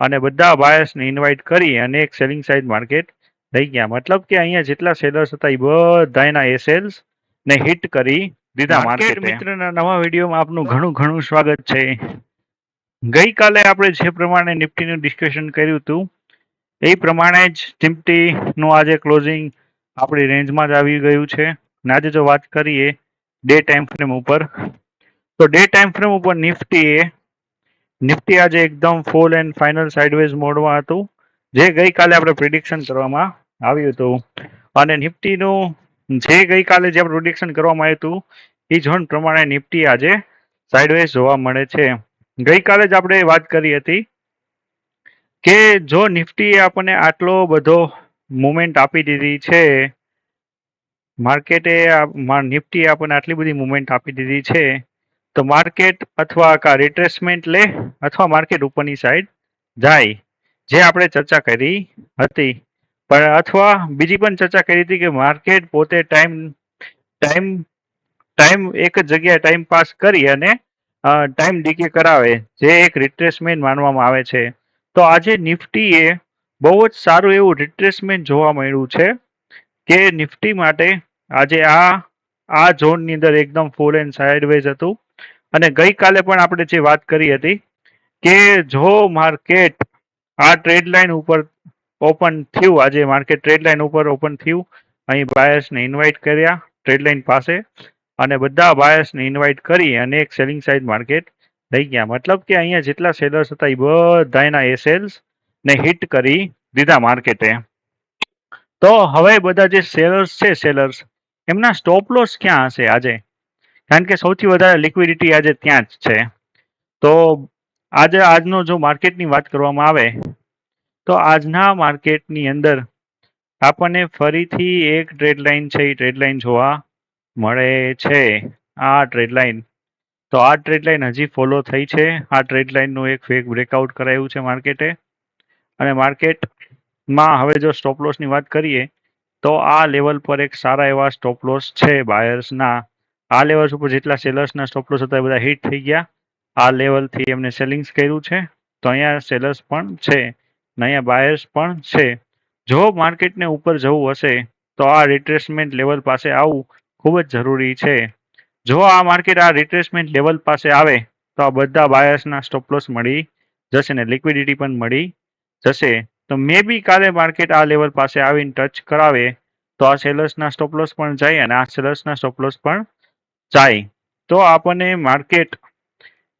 અને બધા બાયર્સને ઇન્વાઇટ કરી અને એક સેલિંગ સાઇડ માર્કેટ થઈ ગયા. મતલબ કે અહીંયા જેટલા સેલર્સ હતા એ બધાના એ સેલ્સ ને હિટ કરી દીધા માર્કેટ. મિત્રના નવા વિડીયોમાં આપનું ઘણું ઘણું સ્વાગત છે. ગઈકાલે આપણે જે પ્રમાણે નિફ્ટીનું ડિસ્કશન કર્યું હતું એ પ્રમાણે જ નિફ્ટીનું આજે ક્લોઝિંગ આપણી રેન્જમાં જ આવી ગયું છે. અને આજે જો વાત કરીએ ડે ટાઈમ ફ્રેમ ઉપર, તો ડે ટાઈમ ફ્રેમ ઉપર નિફ્ટી આજે એકદમ ફૂલ એન્ડ ફાઇનલ સાઇડવેઝ મોડમાં હતું, જે ગઈકાલે આપણે પ્રિડિક્શન કરવામાં આવ્યું હતું. અને નિફ્ટીનું જે ગઈકાલે જે પ્રિડિક્શન કરવામાં આવ્યું હતું એ ઝોન પ્રમાણે નિફ્ટી આજે સાઇડવેઝ જોવા મળે છે. ગઈકાલે જ આપણે વાત કરી હતી કે જો નિફ્ટીએ આપણને આટલો બધો મુવમેન્ટ આપી દીધી છે, માર્કેટે નિફ્ટી આપણને આટલી બધી મુવમેન્ટ આપી દીધી છે, તો માર્કેટ અથવા કા રિટ્રેસમેન્ટ લે અથવા માર્કેટ ઉપરની સાઈડ જાય, જે આપણે ચર્ચા કરી હતી. પણ અથવા બીજી પણ ચર્ચા કરી હતી કે માર્કેટ પોતે ટાઈમ ટાઈમ ટાઈમ એક જ જગ્યાએ ટાઈમ પાસ કરી અને ટાઈમ ડીકે કરાવે, જે એક રિટ્રેસમેન્ટ માનવામાં આવે છે. તો આજે નિફ્ટીએ બહુ જ સારું એવું રિટ્રેસમેન્ટ જોવા મળ્યું છે કે નિફ્ટી માટે આજે આ ઝોનની અંદર એકદમ ફૂલ એન્ડ સાઇડવેઝ હતું. અને ગઈકાલે પણ આપણે જે વાત કરી હતી કે જો માર્કેટ આ ટ્રેડ લાઇન ઉપર ઓપન થયું, આજે માર્કેટ ટ્રેડ લાઇન ઉપર ઓપન થયું, અહીં બાયર્સને ઇન્વાઇટ કર્યા ટ્રેડ લાઇન પાસે, અને બધા બાયર્સને ઇન્વાઇટ કરી અને એક સેલિંગ સાઇડ માર્કેટ થઈ ગયા. મતલબ કે અહીંયા જેટલા સેલર્સ હતા એ બધાના એ સેલ્સ ને હિટ કરી દીધા માર્કેટે. તો હવે બધા જે સેલર્સ એમના સ્ટોપ લોસ ક્યાં હશે આજે? કારણ કે સૌથી વધારે લિક્વિડિટી આજે ત્યાં જ છે. તો આજનો જો માર્કેટની વાત કરવામાં આવે તો આજના માર્કેટની અંદર આપણને ફરીથી એક ટ્રેડ લાઇન છે, એ ટ્રેડ લાઇન જોવા મળે છે. આ ટ્રેડ લાઇન, તો આ ટ્રેડ લાઇન હજી ફોલો થઈ છે. આ ટ્રેડ લાઇનનું એક ફેક બ્રેકઆઉટ કરાયું છે માર્કેટે. અને માર્કેટમાં હવે જો સ્ટોપ લોસની વાત કરીએ તો આ લેવલ પર એક સારા એવા સ્ટોપ લોસ છે બાયર્સના. આ લેવલ્સ ઉપર જેટલા સેલર્સના સ્ટોપ લોસ હતા એ બધા હિટ થઈ ગયા. આ લેવલથી એમને સેલિંગ્સ કર્યું છે, તો અહીંયા સેલર્સ પણ છે ને અહીંયા બાયર્સ પણ છે. જો માર્કેટને ઉપર જવું હશે તો આ રિટ્રેસમેન્ટ લેવલ પાસે આવવું ખૂબ જ જરૂરી છે. જો આ માર્કેટ આ રિટ્રેસમેન્ટ લેવલ પાસે આવે તો આ બધા બાયર્સના સ્ટોપ લોસ મળી જશે ને લિક્વિડિટી પણ મળી જશે. તો મે બી કાલે માર્કેટ આ લેવલ પાસે આવીને ટચ કરાવે તો આ સેલર્સના સ્ટોપ લોસ પણ જાય અને આ સેલર્સના સ્ટોપ લોસ પણ જાય. તો આપણને માર્કેટ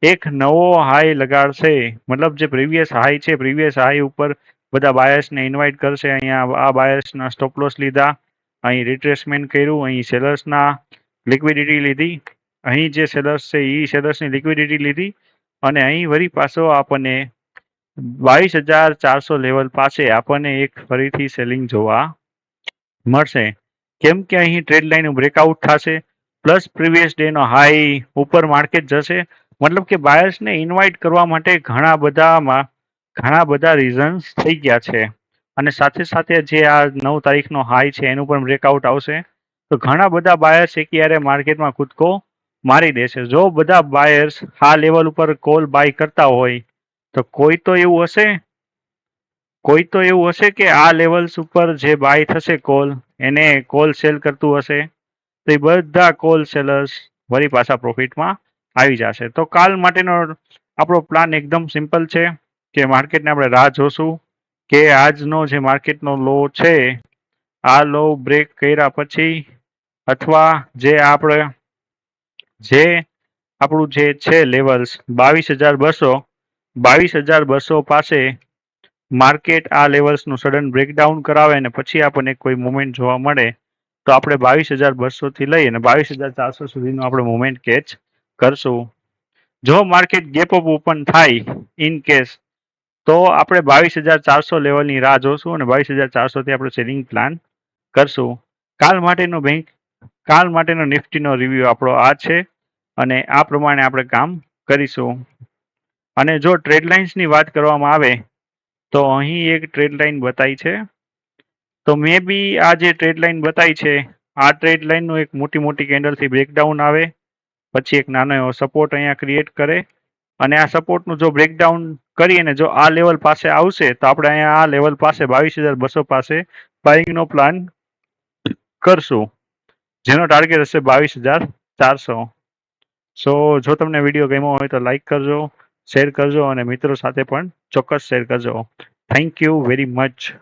એક નવો હાઈ લગાડશે. મતલબ જે પ્રીવિયસ હાઈ છે, પ્રીવિયસ હાઈ ઉપર બધા બાયર્સને ઇન્વાઇટ કરશે. અહીંયા આ બાયર્સના સ્ટોપ લોસ લીધા, અહીં રિટ્રેસમેન્ટ કર્યું, અહીં સેલર્સના લિક્વિડિટી લીધી, અહીં જે સેલર્સ છે એ સેલર્સની લિક્વિડિટી લીધી, અને અહીં વળી પાછો આપણને 22,400 લેવલ પાસે આપણને એક ફરીથી સેલિંગ જોવા મળશે. કેમ કે અહીં ટ્રેડ લાઇન બ્રેકઆઉટ થશે, પ્લસ પ્રીવિયસ ડેનો હાઈ ઉપર માર્કેટ જશે. મતલબ કે બાયર્સને ઇન્વાઇટ કરવા માટે ઘણા બધા રીઝન્સ થઈ ગયા છે. અને સાથે સાથે જે આ 9 તારીખનો હાઈ છે એનું પણ બ્રેકઆઉટ આવશે, તો ઘણા બધા બાયર્સ એકયારે માર્કેટમાં કૂદકો મારી દેશે. જો બધા બાયર્સ આ લેવલ ઉપર કોલ બાય કરતા હોય તો કોઈ તો એવું હશે કે આ લેવલ્સ ઉપર જે બાય થશે કોલ, એને કોલ સેલ કરતું હશે, તો એ બધા કોલ સેલર્સ વળી પાછા પ્રોફિટમાં આવી જશે. તો કાલ માટેનો આપણો પ્લાન એકદમ સિમ્પલ છે કે માર્કેટને આપણે રાહ જોશું કે આજનો જે માર્કેટનો લો છે આ લો બ્રેક કર્યા પછી, અથવા જે આપણું જે છે લેવલ્સ 22,200 પાસે માર્કેટ આ લેવલ્સનું સડન બ્રેકડાઉન કરાવે અને પછી આપણને કોઈ મુવમેન્ટ જોવા મળે તો આપણે 22,200 થી લઈ અને 22,400 સુધીનું આપણે મુવમેન્ટ કેચ કરશું. જો માર્કેટ ગેપ અપ ઓપન થાય ઇન કેસ, તો આપણે 22,400 લેવલની રાહ જોશું અને 22,400 થી આપણે સેલિંગ પ્લાન કરશું. કાલ માટેનો નિફ્ટીનો રિવ્યુ આપણો આ છે અને આ પ્રમાણે આપણે કામ કરીશું. અને જો ટ્રેડ લાઇન્સની વાત કરવામાં આવે તો અહીં એક ટ્રેડ લાઇન બતાવી છે. તો મે બી આ જે ટ્રેડ લાઇન બતાવી છે આ ટ્રેડ લાઇનનું એક મોટી કેન્ડલથી બ્રેકડાઉન આવે, પછી એક નાનો એવો સપોર્ટ અહીંયા ક્રિએટ કરે, અને આ સપોર્ટનું જો બ્રેકડાઉન કરીને જો આ લેવલ પાસે આવશે તો આપણે અહીંયા આ લેવલ પાસે 22,200 પાસે બાઇંગનો પ્લાન કરશું, જેનો ટાર્ગેટ હશે 22,400. સો જો તમને વિડીયો ગમ્યો હોય તો લાઈક કરજો, શેર કરજો અને મિત્રો સાથે પણ ચોક્કસ શેર કરજો. Thank you very much.